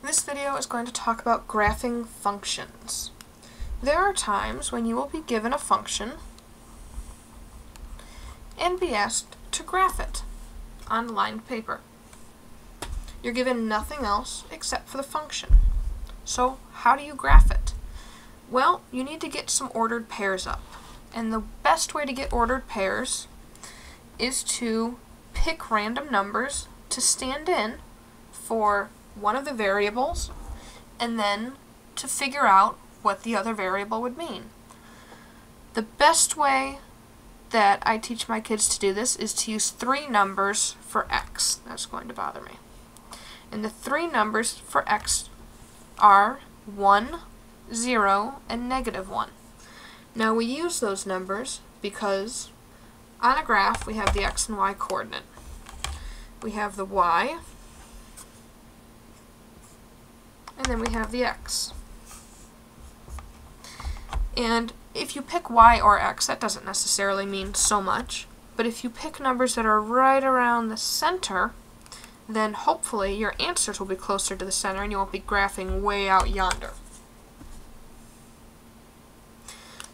This video is going to talk about graphing functions. There are times when you will be given a function and be asked to graph it on lined paper. You're given nothing else except for the function. So how do you graph it? Well, you need to get some ordered pairs up. And the best way to get ordered pairs is to pick random numbers to stand in for one of the variables, and then to figure out what the other variable would mean. The best way that I teach my kids to do this is to use three numbers for x. That's going to bother me. And the three numbers for x are 1, 0, and -1. Now we use those numbers because on a graph we have the x and y coordinate. We have the y, and then we have the x. And if you pick y or x, that doesn't necessarily mean so much, but if you pick numbers that are right around the center, then hopefully your answers will be closer to the center and you won't be graphing way out yonder.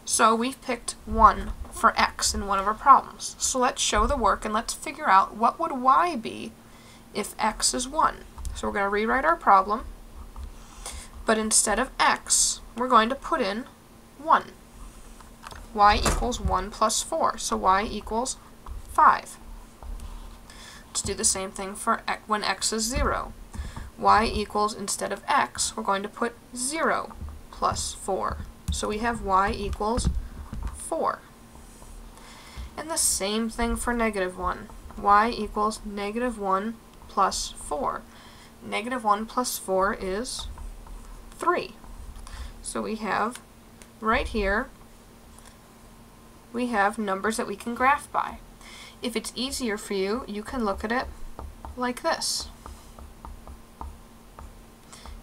So we've picked 1 for x in one of our problems. So let's show the work and let's figure out what would y be if x is 1. So we're going to rewrite our problem, but instead of x, we're going to put in 1. Y equals 1 plus 4, so y equals 5. Let's do the same thing for when x is 0. Y equals, instead of x, we're going to put 0 plus 4. So we have y equals 4. And the same thing for -1. Y equals -1 plus 4. -1 plus 4 is 3. So we have, right here, we have numbers that we can graph by. If it's easier for you, you can look at it like this,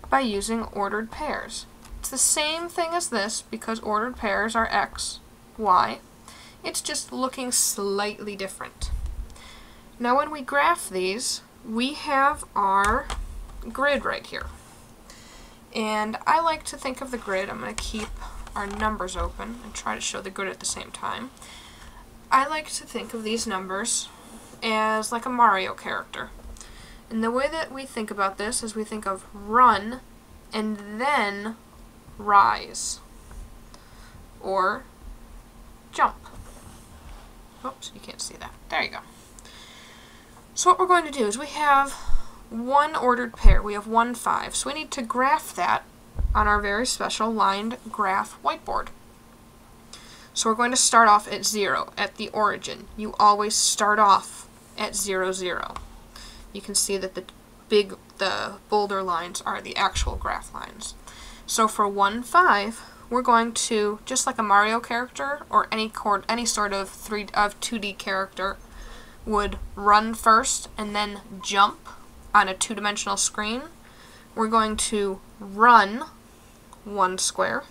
by using ordered pairs. It's the same thing as this because ordered pairs are x, y. It's just looking slightly different. Now when we graph these, we have our grid right here. And I like to think of the grid, I'm going to keep our numbers open and try to show the grid at the same time. I like to think of these numbers as like a Mario character. And the way that we think about this is we think of run and then rise, or jump. Oops, you can't see that. There you go. So what we're going to do is we have one ordered pair. We have 1, 5. So we need to graph that on our very special lined graph whiteboard. So we're going to start off at 0, at the origin. You always start off at 0, 0. You can see that the boulder lines are the actual graph lines. So for 1, 5, we're going to, just like a Mario character or any sort of 2D character would run first and then jump on a two-dimensional screen, we're going to run 1 square,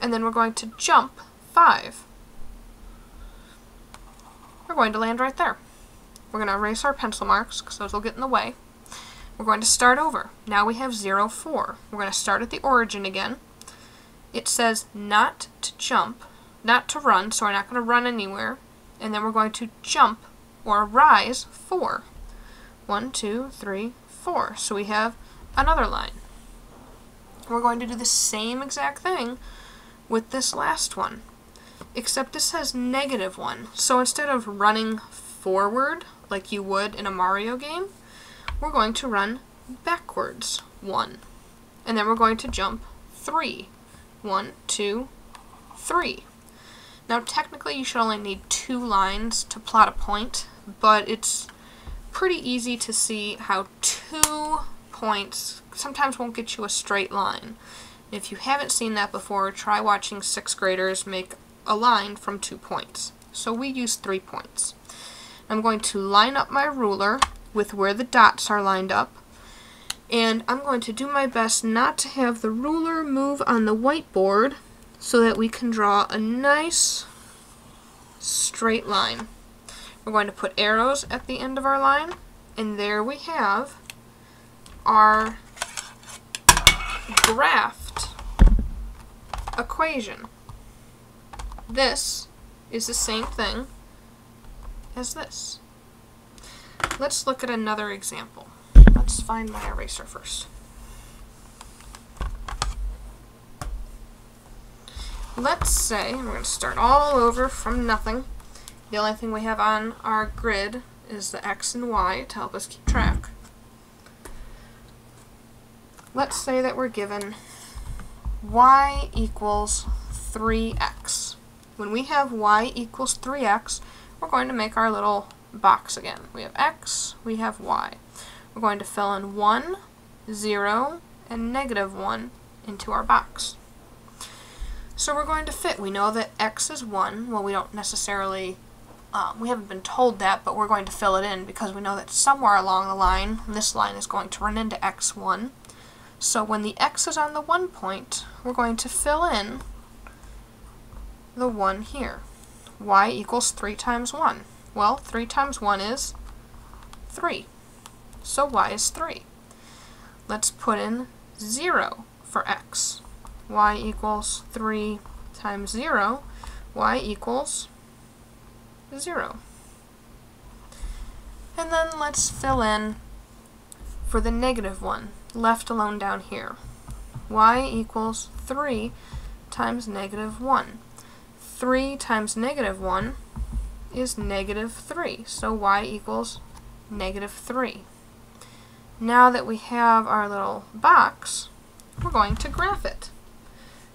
and then we're going to jump 5. We're going to land right there. We're going to erase our pencil marks because those will get in the way. We're going to start over. Now we have 0, 4. We're going to start at the origin again. It says not to jump, not to run, so we're not going to run anywhere. And then we're going to jump or rise 4. 1, 2, 3, 4. So we have another line. We're going to do the same exact thing with this last one, except this has -1. So instead of running forward like you would in a Mario game, we're going to run backwards 1. And then we're going to jump 3. 1, 2, 3. Now technically you should only need 2 lines to plot a point, but it's pretty easy to see how 2 points sometimes won't get you a straight line. If you haven't seen that before, try watching 6th graders make a line from 2 points. So we use 3 points. I'm going to line up my ruler with where the dots are lined up, and I'm going to do my best not to have the ruler move on the whiteboard so that we can draw a nice straight line. We're going to put arrows at the end of our line, and there we have our graphed equation. This is the same thing as this. Let's look at another example. Let's find my eraser first. Let's say, we're going to start all over from nothing. The only thing we have on our grid is the x and y to help us keep track. Let's say that we're given y equals 3x. When we have y equals 3x, we're going to make our little box again. We have x, we have y. We're going to fill in 1, 0, and -1 into our box. So we're going to fit. We know that x is 1. Well, we don't necessarily, we haven't been told that, but we're going to fill it in because we know that somewhere along the line, this line is going to run into x1. So when the x is on the 1 point, we're going to fill in the 1 here. Y equals 3 times 1. Well, 3 times 1 is 3. So y is 3. Let's put in 0 for x. Y equals 3 times 0. Y equals 0. And then let's fill in for the -1, left alone down here. Y equals 3 times -1. 3 times -1 is -3, so y equals -3. Now that we have our little box, we're going to graph it.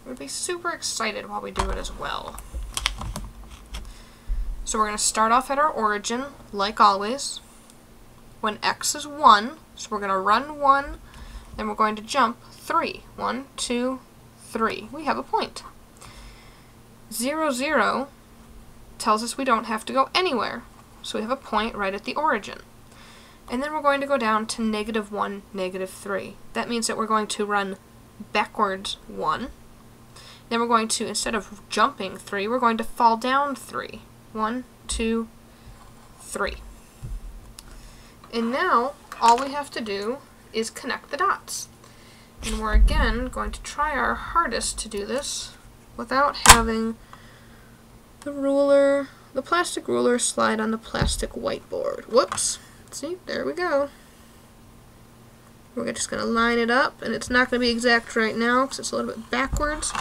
We'll be super excited while we do it as well. So we're going to start off at our origin, like always, when x is 1, so we're going to run 1, then we're going to jump 3. 1, 2, 3. We have a point. 0, 0 tells us we don't have to go anywhere, so we have a point right at the origin. And then we're going to go down to -1, -3. That means that we're going to run backwards 1. Then we're going to, instead of jumping 3, we're going to fall down 3. 1, 2, 3. And now, all we have to do is connect the dots. And we're again going to try our hardest to do this without having the ruler, the plastic ruler slide on the plastic whiteboard. Whoops. See, there we go. We're just going to line it up, and it's not going to be exact right now because it's a little bit backwards,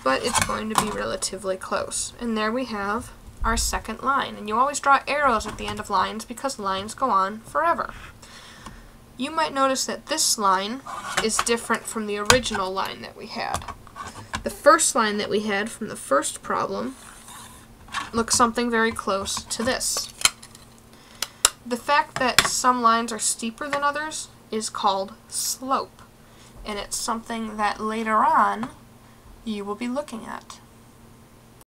but it's going to be relatively close. And there we have our second line. And you always draw arrows at the end of lines because lines go on forever. You might notice that this line is different from the original line that we had. The first line that we had from the first problem looks something very close to this. The fact that some lines are steeper than others is called slope, and it's something that later on you will be looking at.